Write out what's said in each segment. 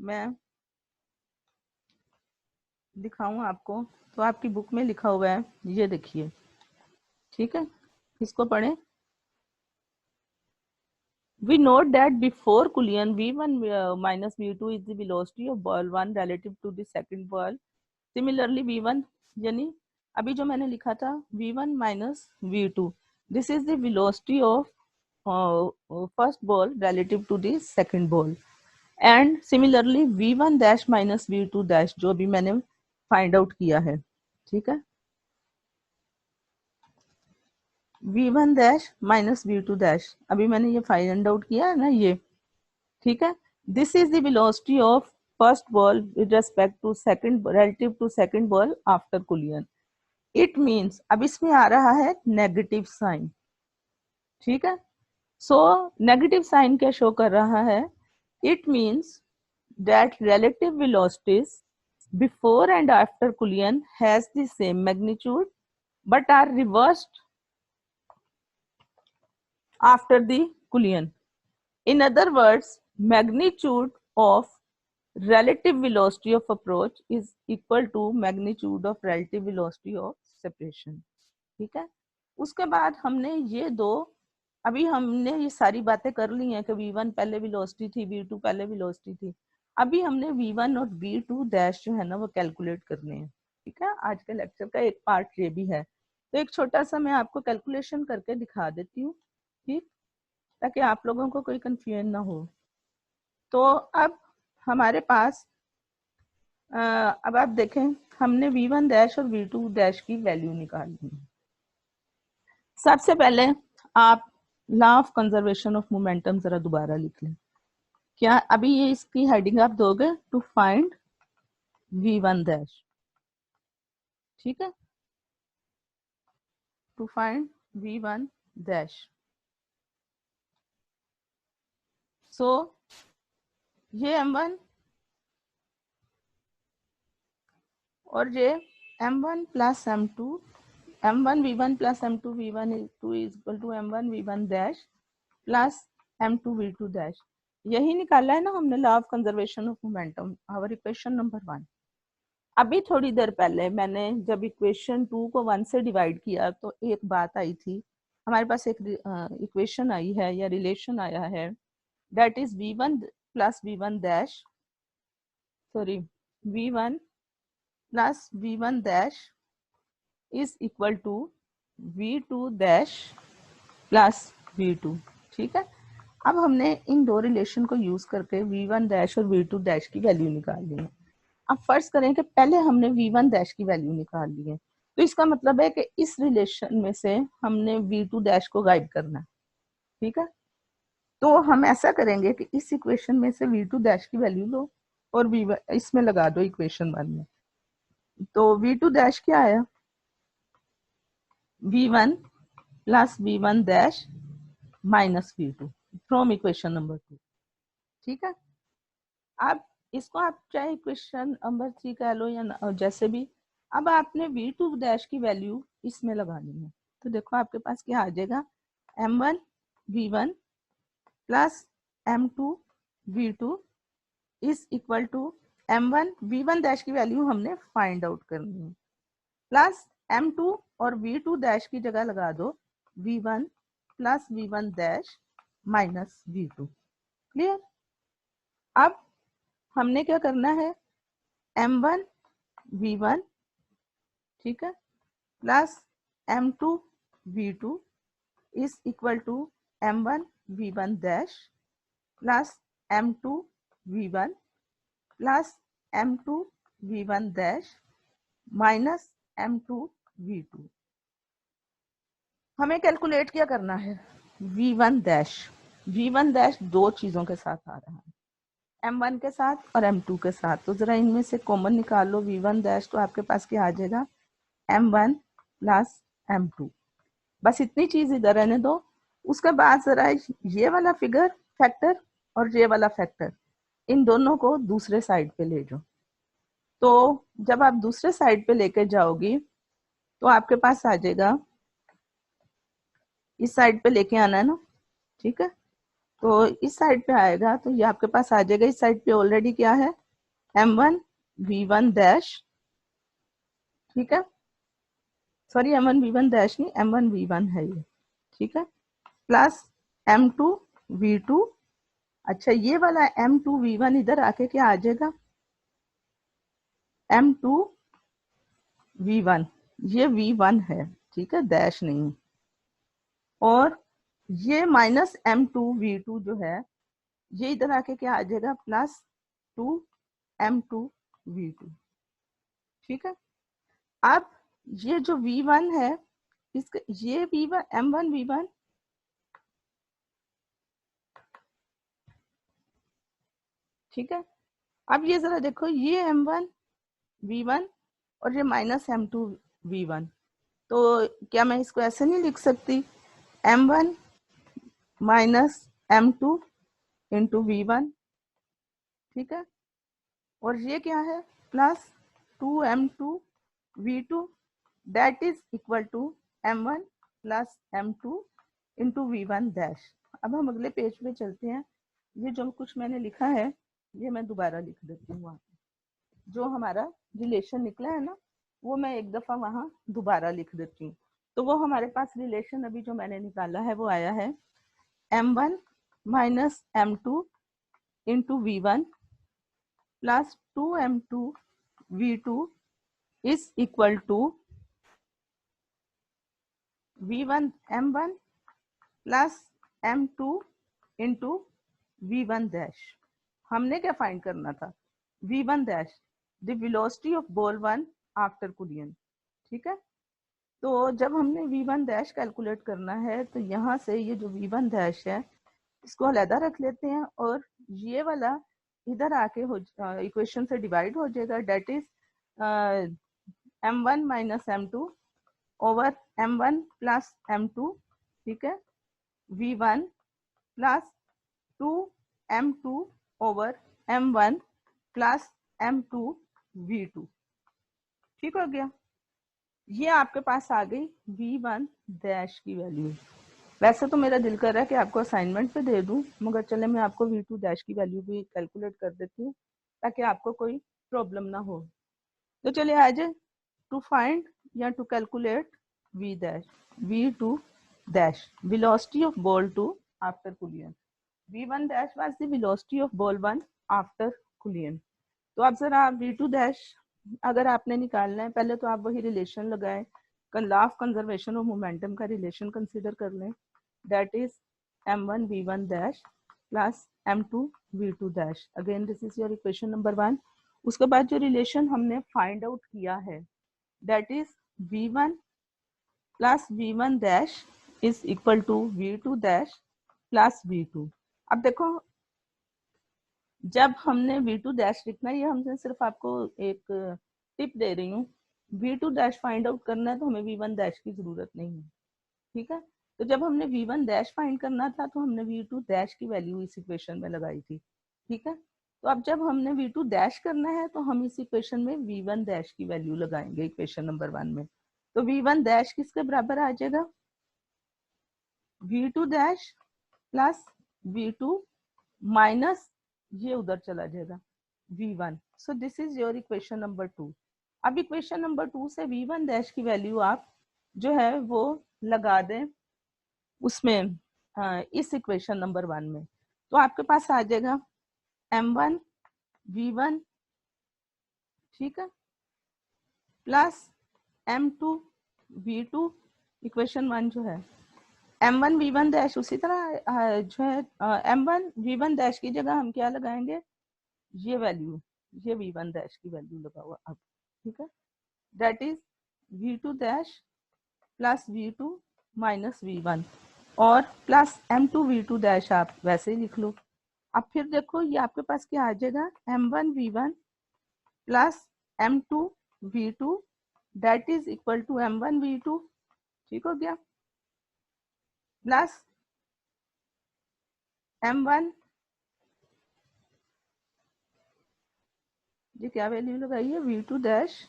मैं दिखाऊं आपको, तो आपकी बुक में लिखा हुआ है, ये देखिए, ठीक है, इसको पढ़ें। We note that before collision v1 minus v2 is the velocity of ball 1 relative to the second ball. Similarly v1 यानी अभी जो मैंने लिखा था v1 minus v2, this is the velocity of first ball relative to the second ball. And similarly v1 dash minus v2 dash जो भी मैंने find out किया है, ठीक है, v1 dash minus v2 dash अभी मैंने ये फाइंड आउट किया है ना, ये ठीक है। This is the velocity of first ball with respect to second relative to second ball after collision. It means अब इसमें आ रहा है नेगेटिव साइन, ठीक है। सो नेगेटिव साइन क्या शो कर रहा है? It means that relative velocities before and after collision has the same magnitude but are reversed after the collision. In other words, magnitude of relative velocity of approach is equal to magnitude of relative velocity of separation. ठीक है। उसके बाद हमने ये दो, अभी हमने ये सारी बातें कर ली हैं कि v1 पहले वेलोसिटी थी, v2 पहले वेलोसिटी थी। अभी हमने v1 और v2 डैश जो है ना वो कैलकुलेट करने हैं, ठीक है। आज के लेक्चर का एक पार्ट ये भी है, तो एक छोटा सा मैं आपको कैलकुलेशन करके दिखा देती हूँ, ठीक, ताकि आप लोगों को कोई कंफ्यूजन ना हो। तो अब हमारे पास अब आप देखें, हमने v1 डैश और v2 डैश की वैल्यू निकालनी है। सबसे पहले आप law of conservation of momentum जरा दोबारा लिख लें। क्या अभी ये इसकी हेडिंग आप दोगे, टू फाइंड v1 डैश, ठीक है, टू फाइंड v1 डैश। सो ये m1 और ये m1 plus m2, m1 v1 plus m2 v1 2 is equal to m1 v1 dash plus m2 v2 dash, यही निकाला है ना हमने law of conservation of momentum, our equation number 1। अभी थोड़ी देर पहले मैंने जब इक्वेशन 2 को 1 से डिवाइड किया तो एक बात आई थी, हमारे पास एक इक्वेशन आई है या रिलेशन आया है, that is v1 plus v1 dash, sorry v1 plus v1 dash is equal to v2 dash plus v2, ठीक है। अब हमने इन दो रिलेशन को यूज करके v1 डैश और v2 डैश की वैल्यू निकाल ली है। अब फर्ज करें कि पहले हमने v1 डैश की वैल्यू निकाल ली है, तो इसका मतलब है कि इस रिलेशन में से हमने v2 डैश को गायब करना है, ठीक है। तो हम ऐसा करेंगे कि इस इक्वेशन में से v2 डैश की वैल्यू लो और v1 इसमें लगा दो इक्वेशन 1 में। तो v2 डैश क्या आया? v1 plus v1 dash minus v2 from equation number 2, ठीक है। अब इसको आप चाहे इक्वेशन नंबर 3 कह लो या जैसे भी, अब आपने v2 डैश की वैल्यू इसमें लगानी है। तो देखो आपके पास क्या आ जाएगा, m1 v1 plus m2 v2 is equal to m1 v1 dash की वैल्यू हमने फाइंड आउट करनी है, प्लस m2 और v2 डैश की जगह लगा दो v1 plus v1 dash minus v2। Clear? अब हमने क्या करना है, m1 v1, ठीक है, plus m2 v2 is equal to m1 v1 dash plus m2 v1 plus m2 v1 dash minus m2 v2। हमें कैलकुलेट क्या करना है, v1 डैश। v1 डैश दो चीजों के साथ आ रहा है, m1 के साथ और m2 के साथ, तो जरा इनमें से कॉमन निकाल लो v1 डैश, तो आपके पास क्या आ जाएगा, m1 प्लस m2। बस इतनी चीज इधर रहने दो। उसके बाद जरा ये वाला फिगर फैक्टर और ये वाला फैक्टर, इन दोनों को दूसरे साइड पे ले जाओ। तो जब आप दूसरे साइड पे लेके जाओगी तो आपके पास आ जाएगा, इस साइड पे लेके आना है ना, ठीक है। तो इस साइड पे आएगा तो ये आपके पास आ जाएगा, इस साइड पे ऑलरेडी क्या है m1 v1 डैश, ठीक है, सॉरी m1 v1 डैश नहीं, m1 v1 है ये, ठीक है, प्लस m2 v2। अच्छा ये वाला m2 v1 इधर आके क्या आ जाएगा m2 v1, ये v1 है, ठीक है, डैश नहीं। और ये माइनस m2 v2 जो है ये इधर आके क्या आ जाएगा प्लस 2m2v2, ठीक है। अब ये जो v1 है इसका, ये v1 m1 v1, ठीक है। अब ये जरा देखो, ये m1 v1 और ये माइनस m2 v1, तो क्या मैं इसको ऐसे नहीं लिख सकती m1 minus m2 into v1, ठीक है, और ये क्या है plus 2m2v2 that is equal to m1 plus m2 into v1 dash. अब हम अगले पेज पे चलते हैं। ये जो कुछ मैंने लिखा है ये मैं दोबारा लिख देती हूँ, वहाँ जो हमारा रिलेशन निकला है ना वो मैं एक दफा वहां दोबारा लिख देती हूँ। तो वो हमारे पास रिलेशन अभी जो मैंने निकाला है वो आया है m1 minus m2 into v1 plus 2m2v2 is equal to v1 m1 plus m2 into v1 dash. हमने क्या फाइंड करना था v1 dash, the velocity of ball one after collision, ठीक है। तो जब हमने v1 डैश कैलकुलेट करना है तो यहाँ से ये जो v1 डैश है इसको अलहदा रख लेते हैं और ये वाला इधर आके हो इक्वेशन से डिवाइड हो जाएगा, that is m1 minus m2 over m1 plus m2, ठीक है, v1 plus 2m2 over m1 plus m2 v2, ठीक हो गया। ये आपके पास आ गई v1 डैश की वैल्यू। वैसे तो मेरा दिल कर रहा है कि आपको असाइनमेंट पे दे दूं, मगर चले मैं आपको v2 डैश की वैल्यू भी कैलकुलेट कर देती हूँ ताकि आपको कोई प्रॉब्लम ना हो। तो चलिए आज टू फाइंड या to calculate v dash, v2 dash velocity of ball 2 after collision. v1 dash was the velocity of ball 1 after collision। तो अब जरा v2 dash अगर आपने निकालना है पहले तो आप वही रिलेशन लगाएं, law of conservation of momentum का रिलेशन कंसीडर कर लें, that is m1 v1 dash plus m2 v2 dash। Again this is your equation number 1। उसके बाद जो रिलेशन हमने फाइंड आउट किया है that is v1 plus v1 dash is equal to v2 dash plus v2। अब देखो जब हमने v2 डैश लिखना है, ये हमसे सिर्फ आपको एक टिप दे रही हूँ, v2 डैश फाइंड आउट करना है तो हमें v1 डैश की जरूरत नहीं है, ठीक है। तो जब हमने v1 डैश फाइंड करना था तो हमने v2 डैश की वैल्यू इस इक्वेशन में लगाई थी, ठीक है। तो अब जब हमने v2 डैश करना है तो हम इस इक्वेशन में v1 डैश की वैल्यू लगाएंगे इक्वेशन नंबर 1 में। तो v1 डैश किसके बराबर आ जाएगा v2 dash plus v2 minus ये उधर चला जाएगा v1। So this is your equation number 2। अब इक्वेशन नंबर 2 से v1 डैश की वैल्यू आप जो है वो लगा दें उसमें इस इक्वेशन नंबर 1 में, तो आपके पास आ जाएगा m1 v1, ठीक है, प्लस m2 v2 इक्वेशन 1 जो है m1 v1 डैश उसी तरह जो है m1 v1 डैश की जगह हम क्या लगाएंगे ये वैल्यू, ये v1 डैश की वैल्यू लगा हुआ अब, ठीक है, that is v2 dash plus v2 minus v1 और प्लस m2 v2 डैश आप वैसे ही लिख लो। अब फिर देखो ये आपके पास क्या आ जाएगा m1 v1 plus m2 v2 that is equal to m1 v2, ठीक हो गया, प्लस m1, ये क्या वैल्यू लगाई है v2 dash,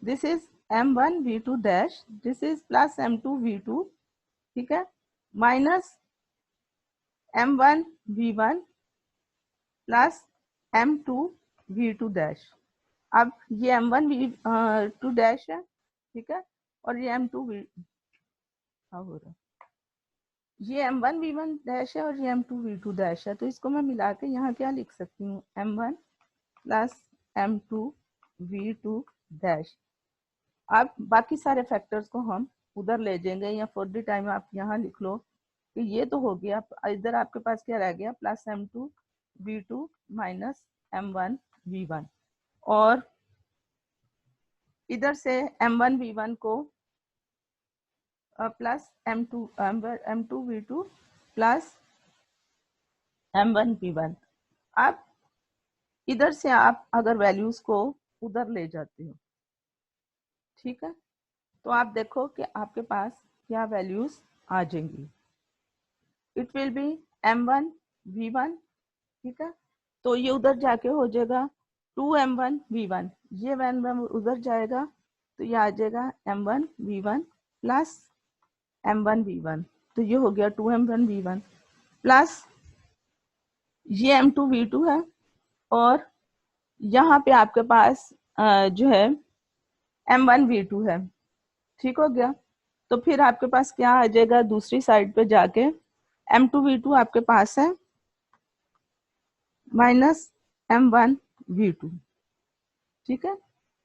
this is m1 v2 dash, this is plus m2 v2, ठीक है, minus m1 v1 plus m2 v2 dash. अब ये m1 v2 डैश है, ठीक है, और ये m2 v हाँ हो रहा है, ये m1 v1 डैश है और ये m2 v2 डैश है, तो इसको मैं मिला के यहाँ क्या लिख सकती हूँ, m1 plus m2 v2 dash. अब बाकी सारे फैक्टर्स को हम उधर ले जाएंगे, या फॉर द टाइम आप यहाँ लिख लो कि ये तो हो गया, इधर आपके पास क्या रह गया, plus m2 v2 minus m1 v1, और इधर से m1 v1 को plus m2 v2 plus m1 v1। अब इधर से आप अगर वैल्यूज को उधर ले जाते हो, ठीक है, तो आप देखो कि आपके पास क्या वैल्यूज आ जाएंगी। It will be m1 v1, ठीक है, तो ये उधर जाके हो जाएगा 2m1 v1, ये m1 उधर जाएगा तो ये आ जाएगा m1 v1 plus m1 v1, तो ये हो गया 2m1 v1 प्लस ये m2 v2 है, और यहाँ पे आपके पास जो है m1 v2 है, ठीक हो गया। तो फिर आपके पास क्या आ जाएगा, दूसरी साइड पे जाके m2 v2 आपके पास है माइनस m1 v2, ठीक है।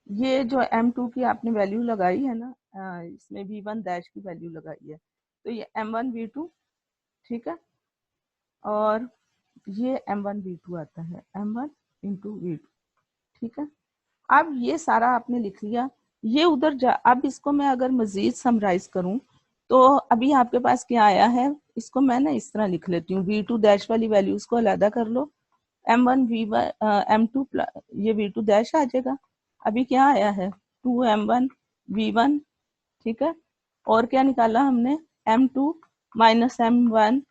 ये जो m2 की आपने वैल्यू लगाई है ना, इसमें v1 डैश की वैल्यू लगाई है, तो ये m1 v2, ठीक है, और ये m1 v2 आता है, m1 इंटू v2, ठीक है। अब ये सारा आपने लिख लिया, ये उधर जा। अब इसको मैं अगर मजीद समराइज करूं तो अभी आपके पास क्या आया है, इसको मैं ना इस तरह लिख लेती हूँ, v2 डैश वाली वैल्यूज को अलग कर लो, m1 v1 m2 ये v2 डैश आ जाएगा। अभी क्या आया है, 2m1 v1, ठीक है, और क्या निकाला हमने, m2 माइनस m1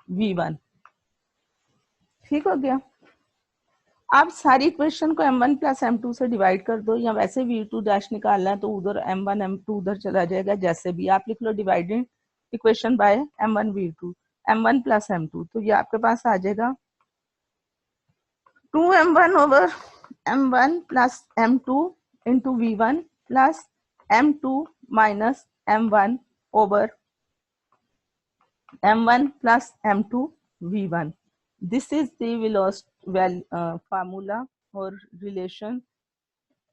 v1, ठीक हो गया। आप सारी इक्वेशन को m1 प्लस m2 से डिवाइड कर दो, या वैसे v2 डैश निकालना है तो उधर m1 m2 उधर चला जाएगा, जैसे भी आप लिख लो, divided equation by m1 v2 m1 plus m2, तो ये आपके पास आ जाएगा 2m1 over m1 plus m2 into v1 plus m2 minus m1 over m1 plus m2 v1. This is the velocity formula or relation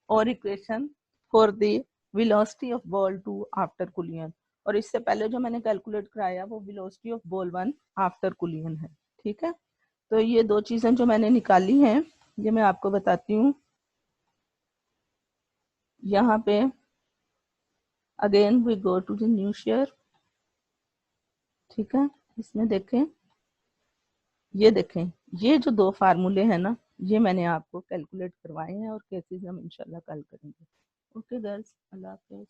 or equation for the velocity of ball 2 after collision. और इससे पहले जो मैंने calculate कराया वो velocity of ball 1 after collision है, ठीक है। तो ये दो चीजें जो मैंने निकाली हैं ये मैं आपको बताती हूँ। यहाँ पे again we go to the new share, ठीक है, इसमें देखें, ये देखें, ये जो दो फार्मूले हैं ना, ये मैंने आपको कैलकुलेट करवाए हैं, और केसेस हम इंशाल्लाह कल करेंगे। ओके गर्ल्स, अल्लाह हाफिज़।